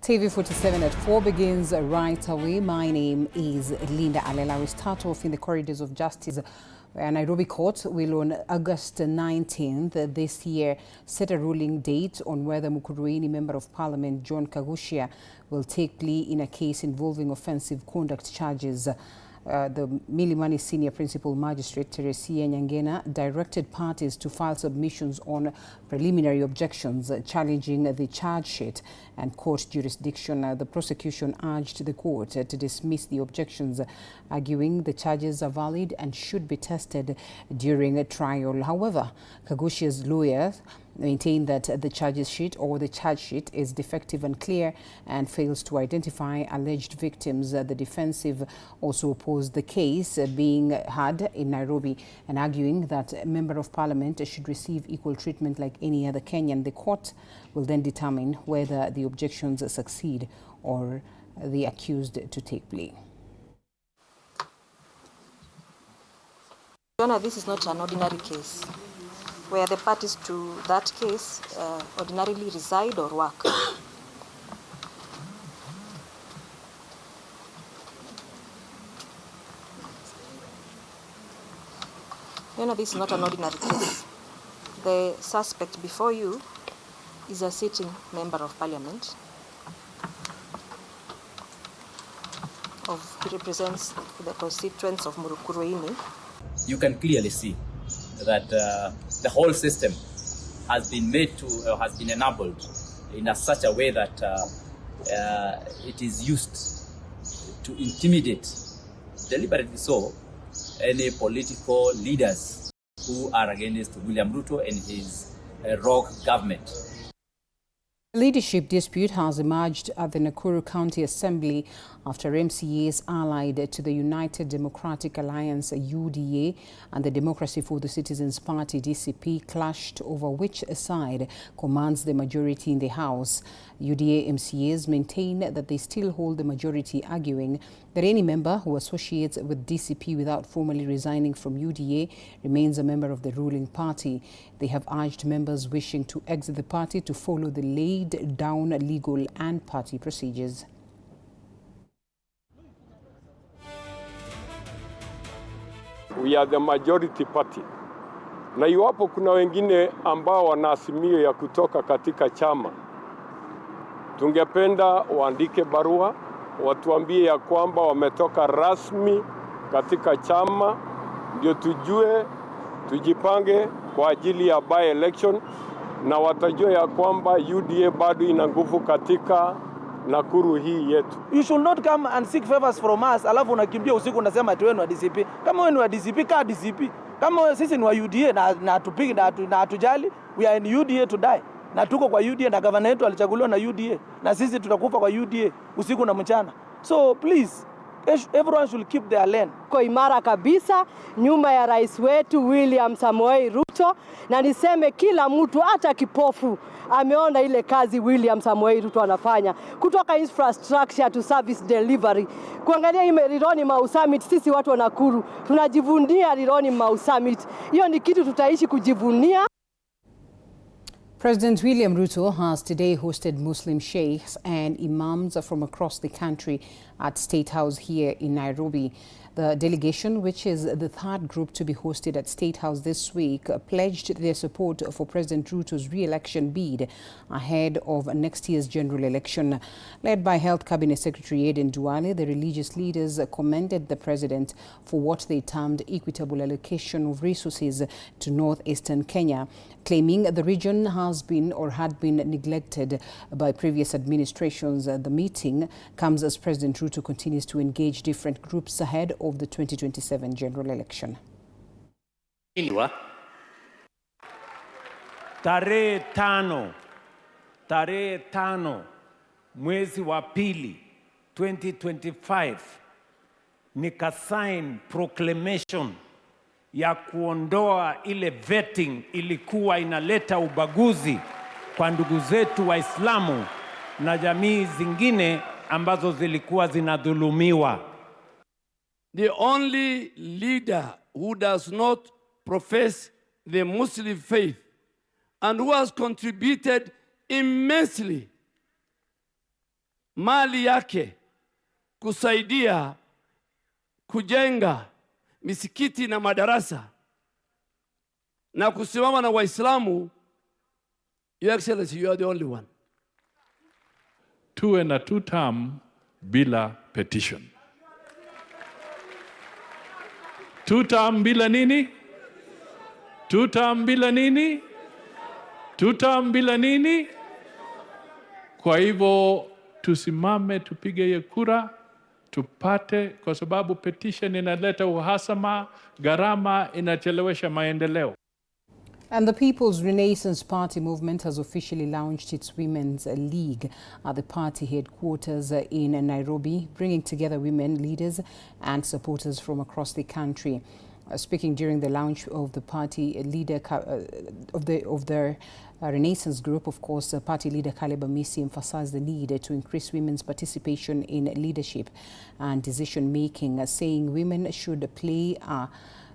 TV47 at 4 begins right away. My name is Alela. We start off in the corridors of justice, where Nairobi Court will on August 19th this year set a ruling date on whether Mukuruini Member of Parliament John Kagushia will take plea in a case involving offensive conduct charges. The Milimani Senior Principal Magistrate Teresia Nyangena directed parties to file submissions on preliminary objections challenging the charge sheet and court jurisdiction. The prosecution urged the court to dismiss the objections, arguing the charges are valid and should be tested during a trial. However, Kagushia's lawyers maintain that the charge sheet is defective and clear and fails to identify alleged victims. The defensive also opposed the case being heard in Nairobi and arguing that a Member of Parliament should receive equal treatment like any other Kenyan. The court will then determine whether the objections succeed or the accused to take plea. Jonah, this is not an ordinary case where the parties to that case ordinarily reside or work. This is not an ordinary case. The suspect before you is a sitting Member of Parliament. He represents the constituents of Mukuruini. You can clearly see that the whole system has been made to, has been enabled in such a way that it is used to intimidate, deliberately so, any political leaders who are against William Ruto and his rogue government. A leadership dispute has emerged at the Nakuru County Assembly after MCAs allied to the United Democratic Alliance UDA and the Democracy for the Citizens Party DCP clashed over which side commands the majority in the House. UDA MCAs maintain that they still hold the majority, arguing that any member who associates with DCP without formally resigning from UDA remains a member of the ruling party. They have urged members wishing to exit the party to follow the laid down legal and party procedures. We are the majority party. Na iwapo kuna wengine ambao wana azimio ya kutoka katika chama, tungependa waandike barua watuambie ya kwamba wametoka rasmi katika chama, ndio tujue, tujipange kwa ajili ya by election, na watajua ya kwamba UDA bado ina nguvu katika Nakuru hii yetu. You should not come and seek favors from us, alafu unakimbia usiku unasema ati wewe ni wa DCP. Kama wewe ni wa DCP, kaa DCP. Kama sisi ni wa UDA na hatujali, we are in UDA to die. Na tuko kwa UDA na gavana yetu alichaguliwa na UDA. Na sisi tutakufa kwa UDA usiku na mchana. So please, everyone should keep their lane. Kwa imara kabisa nyuma ya rais wetu William Samoei Ruto, na niseme kila mtu hata kipofu ameona ile kazi William Samoei Ruto anafanya, kutoka infrastructure to service delivery. Kuangalia Rironi Mau Summit, sisi watu wa Nakuru tunajivunia Rironi Mau Summit. Hiyo ni kitu tutaishi kujivunia. President William Ruto has today hosted Muslim sheikhs and imams from across the country at State House here in Nairobi. The delegation, which is the third group to be hosted at State House this week, pledged their support for President Ruto's re-election bid ahead of next year's general election. Led by Health Cabinet Secretary Aden Duale, the religious leaders commended the president for what they termed equitable allocation of resources to northeastern Kenya, claiming the region has been or had been neglected by previous administrations. The meeting comes as President Ruto continues to engage different groups ahead of the 2027 general election. Tarehe tano mwezi wa pili 2025 nikasign proclamation ya kuondoa ile vetting ilikuwa inaleta ubaguzi kwa ndugu zetu Waislamu na jamii zingine ambazo zilikuwa zinadhulumiwa. The only leader who does not profess the Muslim faith and who has contributed immensely mali yake kusaidia kujenga misikiti na madarasa na kusimama na Waislamu, Your Excellency, you are the only one. Tuwe na 2 term bila petition. 2 term bila nini? 2 term bila nini? 2 term bila nini? Kwa hivyo tusimame tupige kura tupate, kwa sababu petition inaleta uhasama, gharama, inachelewesha maendeleo. And the People's Renaissance Party movement has officially launched its Women's League at the party headquarters in Nairobi, bringing together women leaders and supporters from across the country. Speaking during the launch of the party leader of their Renaissance group, of course, party leader Caleb Amisi emphasized the need to increase women's participation in leadership and decision-making, saying women should play a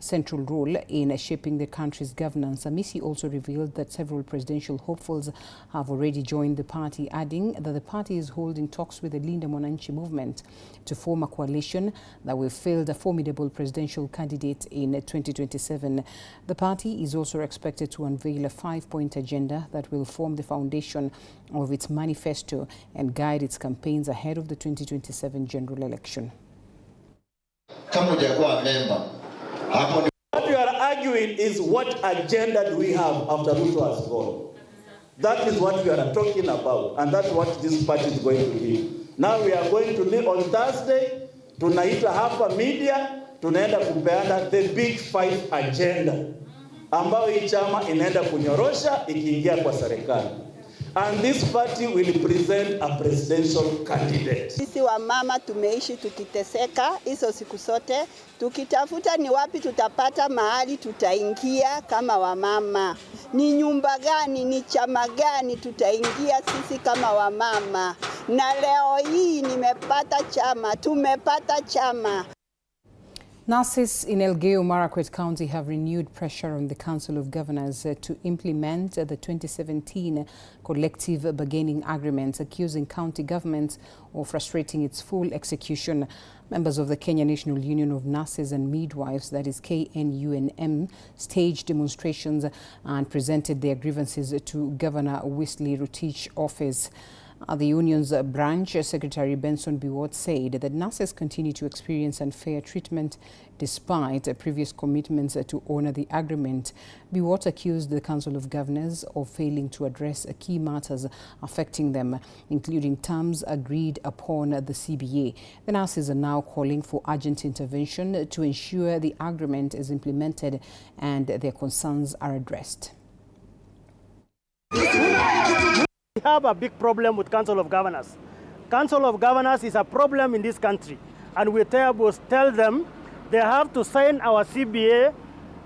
central role in shaping the country's governance. Amisi also revealed that several presidential hopefuls have already joined the party, adding that the party is holding talks with the Linda Mwananchi movement to form a coalition that will field a formidable presidential candidate in 2027. The party is also expected to unveil a 5-point agenda that will form the foundation of its manifesto and guide its campaigns ahead of the 2027 general election. What we are arguing is what agenda do we have after Ruto has gone. That is what we are talking about, and that's what this party is going to be. Now we are going to meet on Thursday, tunaita hapa media, tunaenda kupeana the big 5 agenda ambayo hii chama inaenda kunyorosha ikiingia kwa serikali. And this party will present a presidential candidate. Sisi wa mama tumeishi tukiteseka hizo siku zote, tukitafuta ni wapi tutapata mahali tutaingia kama wamama. Ni nyumba gani, ni chama gani tutaingia sisi kama wamama. Na leo hii nimepata chama, tumepata chama. Nurses in Elgeyo Marakwet County have renewed pressure on the Council of Governors to implement the 2017 collective bargaining agreement, accusing county governments of frustrating its full execution. Members of the Kenya National Union of Nurses and Midwives, that is KNUNM, staged demonstrations and presented their grievances to Governor Wesley Rotich office. The union's branch secretary Benson Biwott said that nurses continue to experience unfair treatment despite previous commitments to honor the agreement. Biwott accused the Council of Governors of failing to address key matters affecting them, including terms agreed upon the CBA. The nurses are now calling for urgent intervention to ensure the agreement is implemented and their concerns are addressed. We have a big problem with Council of Governors. Council of Governors is a problem in this country, and we tell them they have to sign our CBA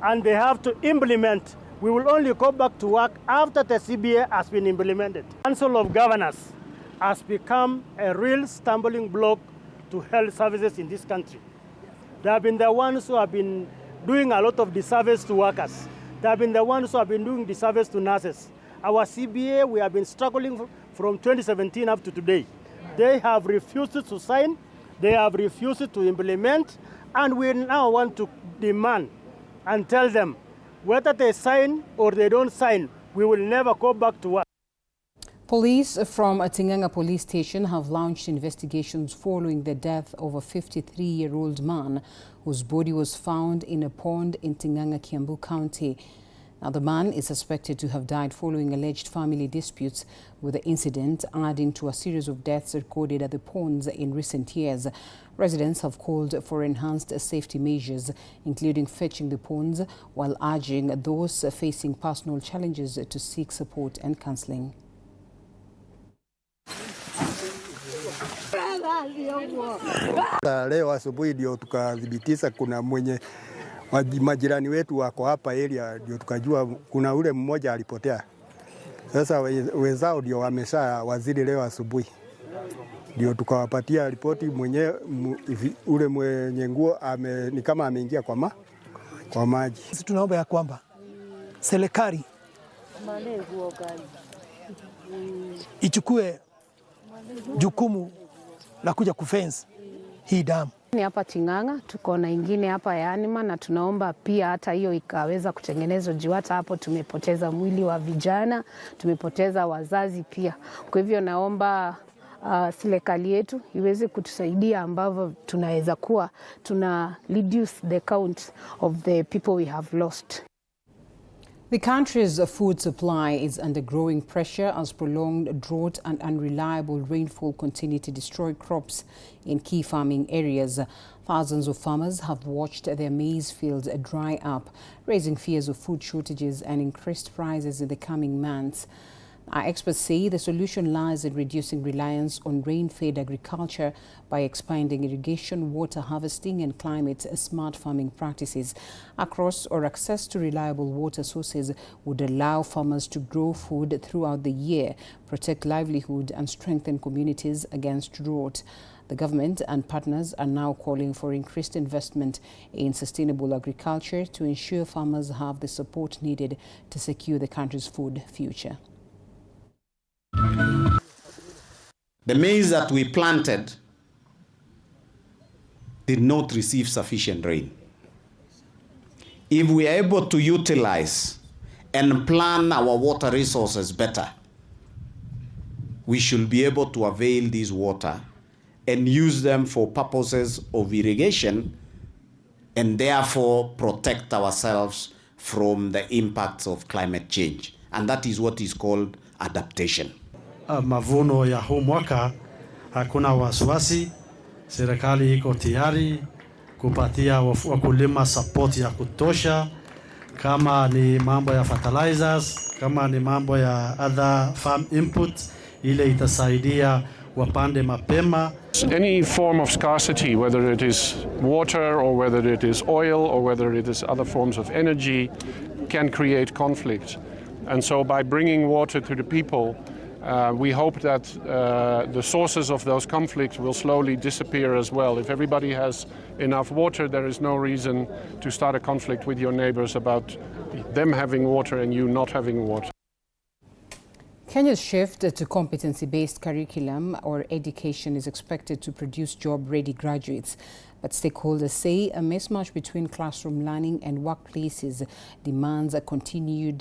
and they have to implement. We will only go back to work after the CBA has been implemented. Council of Governors has become a real stumbling block to health services in this country. They have been the ones who have been doing a lot of disservice to workers. They have been the ones who have been doing disservice to nurses. Our CBA, we have been struggling from 2017 up to today. They have refused to sign, they have refused to implement, and we now want to demand and tell them whether they sign or they don't sign, we will never go back to work. Police from Tinganga police station have launched investigations following the death of a 53-year-old man whose body was found in a pond in Tinganga, Kiambu County. Now, the man is suspected to have died following alleged family disputes, with the incident adding to a series of deaths recorded at the ponds in recent years. Residents have called for enhanced safety measures, including fetching the ponds, while urging those facing personal challenges to seek support and counseling. Leo asubuhi ndio tukadhibitisha kuna mwenye majirani wetu wako hapa area, ndio tukajua kuna ule mmoja alipotea. Sasa wenzao ndio wamesha waziri leo asubuhi, ndio tukawapatia ripoti. Ule mwenye nguo ni kama ameingia kwa maji. Sisi tunaomba ya kwamba serikali ichukue jukumu la kuja kufence hii damu. Ni hapa Ting'ang'a, tuko na ingine hapa ya Anima, na tunaomba pia hata hiyo ikaweza kutengenezwa juu hata hapo tumepoteza mwili wa vijana, tumepoteza wazazi pia. Kwa hivyo naomba serikali yetu iweze kutusaidia ambavyo tunaweza kuwa tuna reduce the count of the people we have lost. The country's food supply is under growing pressure as prolonged drought and unreliable rainfall continue to destroy crops in key farming areas. Thousands of farmers have watched their maize fields dry up, raising fears of food shortages and increased prices in the coming months. Experts say the solution lies in reducing reliance on rain-fed agriculture by expanding irrigation, water harvesting and climate-smart farming practices. Access to reliable water sources would allow farmers to grow food throughout the year, protect livelihood and strengthen communities against drought. The government and partners are now calling for increased investment in sustainable agriculture to ensure farmers have the support needed to secure the country's food future. The maize that we planted did not receive sufficient rain. If we are able to utilize and plan our water resources better, we should be able to avail this water and use them for purposes of irrigation and therefore protect ourselves from the impacts of climate change. And that is what is called adaptation. Mavuno ya huu mwaka hakuna wasiwasi, serikali iko tayari kupatia wakulima support ya kutosha, kama ni mambo ya fertilizers, kama ni mambo ya other farm inputs, ile itasaidia wapande mapema. Any form of scarcity, whether it is water or whether it is oil or whether it is other forms of energy, can create conflict. And so by bringing water to the people, we hope that the sources of those conflicts will slowly disappear as well. If everybody has enough water, there is no reason to start a conflict with your neighbors about them having water and you not having water. Kenya's shift to competency-based curriculum or education is expected to produce job-ready graduates. But stakeholders say a mismatch between classroom learning and workplaces demands continue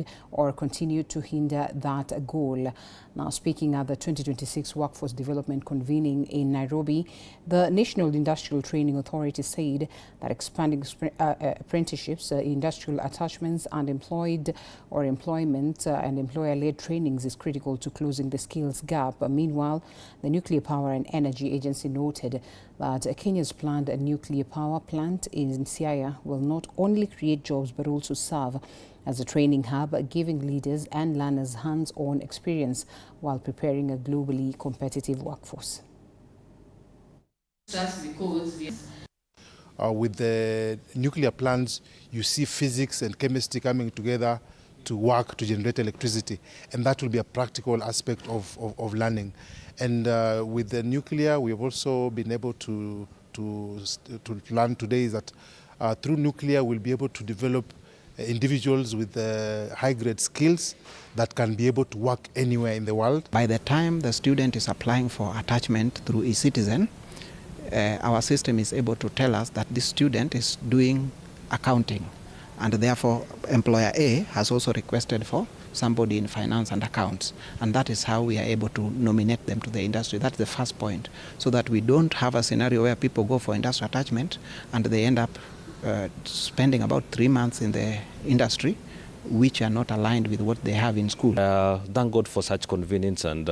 to hinder that goal. Now, speaking at the 2026 Workforce Development Convening in Nairobi, the National Industrial Training Authority said that expanding apprenticeships, industrial attachments and employment and employer-led trainings is critical to closing the skills gap. Meanwhile, the Nuclear Power and Energy Agency noted that Kenya's planned nuclear power plant in Siaya will not only create jobs but also serve as a training hub, giving leaders and learners hands-on experience while preparing a globally competitive workforce. With the nuclear plants, you see physics and chemistry coming together to work to generate electricity, and that will be a practical aspect of learning. And with the nuclear, we have also been able to learn today is that through nuclear, we'll be able to develop individuals with high-grade skills that can be able to work anywhere in the world. By the time the student is applying for attachment through eCitizen, our system is able to tell us that this student is doing accounting, and therefore employer A has also requested for somebody in finance and accounts, and that is how we are able to nominate them to the industry. That's the first point, so that we don't have a scenario where people go for industrial attachment and they end up spending about 3 months in the industry, which are not aligned with what they have in school. Thank God for such convenience and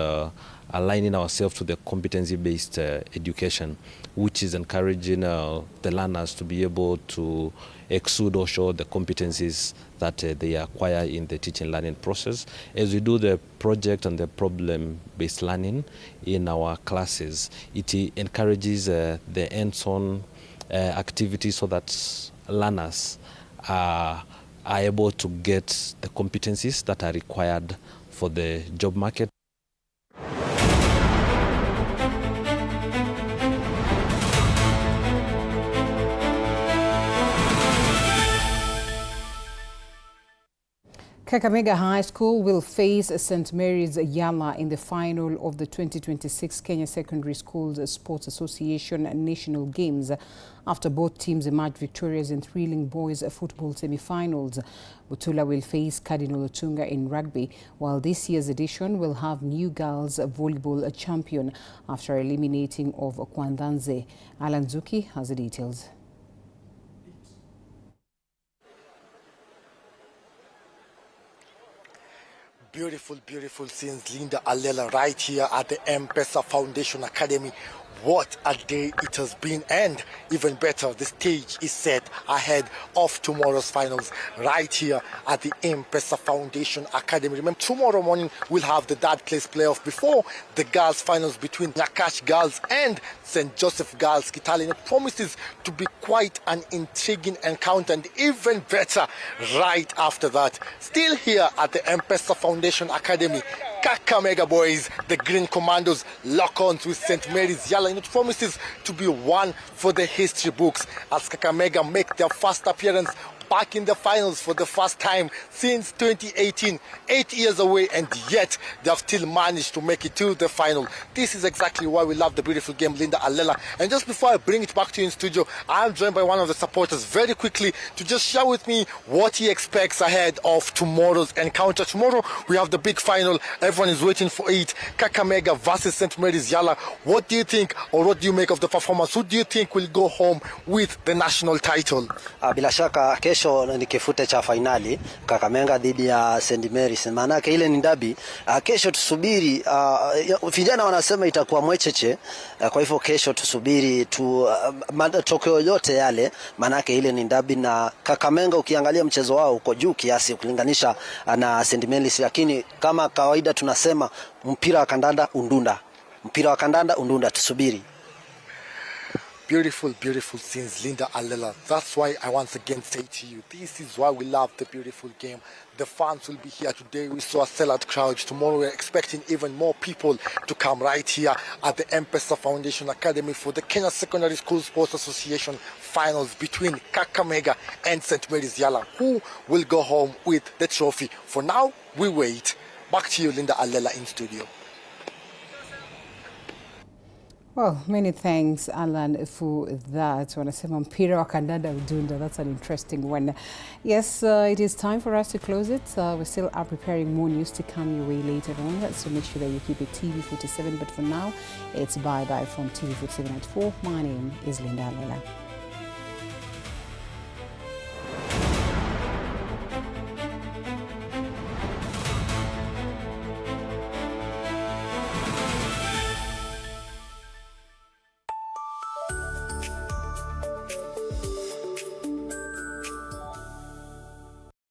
aligning ourselves to the competency-based education, which is encouraging the learners to be able to exude or show the competencies that they acquire in the teaching learning process. As we do the project and the problem-based learning in our classes, it encourages the hands-on activities so that learners are able to get the competencies that are required for the job market. Kakamega High School will face St. Mary's Yala in the final of the 2026 Kenya Secondary Schools Sports Association National Games after both teams emerged victorious in thrilling boys football semi-finals. Butula will face Cardinal Otunga in rugby, while this year's edition will have new girls volleyball champion after eliminating of Kwandanze. Alan Zuki has the details. Beautiful, beautiful scenes. Linda Alela right here at the M-Pesa Foundation Academy. What a day it has been, and even better, the stage is set ahead of tomorrow's finals right here at the M-Pesa Foundation Academy. Remember, tomorrow morning we'll have the third place playoff before the girls' finals between Nyakash Girls and St. Joseph Girls Kitale. It promises to be quite an intriguing encounter, and even better right after that. Still here at the M-Pesa Foundation Academy, Kakamega boys, the Green Commandos, lock-ons with St. Mary's Yala, and it promises to be one for the history books as Kakamega make their first appearance back in the finals for the first time since 2018, 8 years away, and yet they have still managed to make it to the final. This is exactly why we love the beautiful game, Linda Alela. And just before I bring it back to you in studio, I'm joined by one of the supporters very quickly to just share with me what he expects ahead of tomorrow's encounter. Tomorrow we have the big final, everyone is waiting for it, Kakamega versus St. Mary's Yala. What do you think, or what do you make of the performance? Who do you think will go home with the national title? Bila shaka kesho ni kifute cha finali Kakamega dhidi ya St. Mary's. Maana yake ile ni ndabi. Kesho tusubiri, vijana wanasema itakuwa mwecheche. Kwa hivyo kesho tusubiri matokeo yote yale, maana yake ile ni ndabi, na Kakamega ukiangalia mchezo wao uko juu kiasi kulinganisha na St. Mary's, lakini kama kawaida tunasema mpira wa kandanda undunda. Mpira wa kandanda undunda, tusubiri. Beautiful, beautiful scenes, Linda Alela. That's why I once again say to you, this is why we love the beautiful game. The fans will be here today. We saw a sellout crowd. Tomorrow we're expecting even more people to come right here at the M-Pesa Foundation Academy for the Kenya Secondary School Sports Association finals between Kakamega and St. Mary's Yala. Who will go home with the trophy? For now, we wait. Back to you, Linda Alela, in studio. Well, many thanks, Alan, for that. Wanasema mpira wa kandanda udunda. That's an interesting one. Yes, it is time for us to close it. We still are preparing more news to come your way later on, so make sure that you keep it TV47. But for now, it's bye-bye from TV47 at 4. My name is Linda Alela.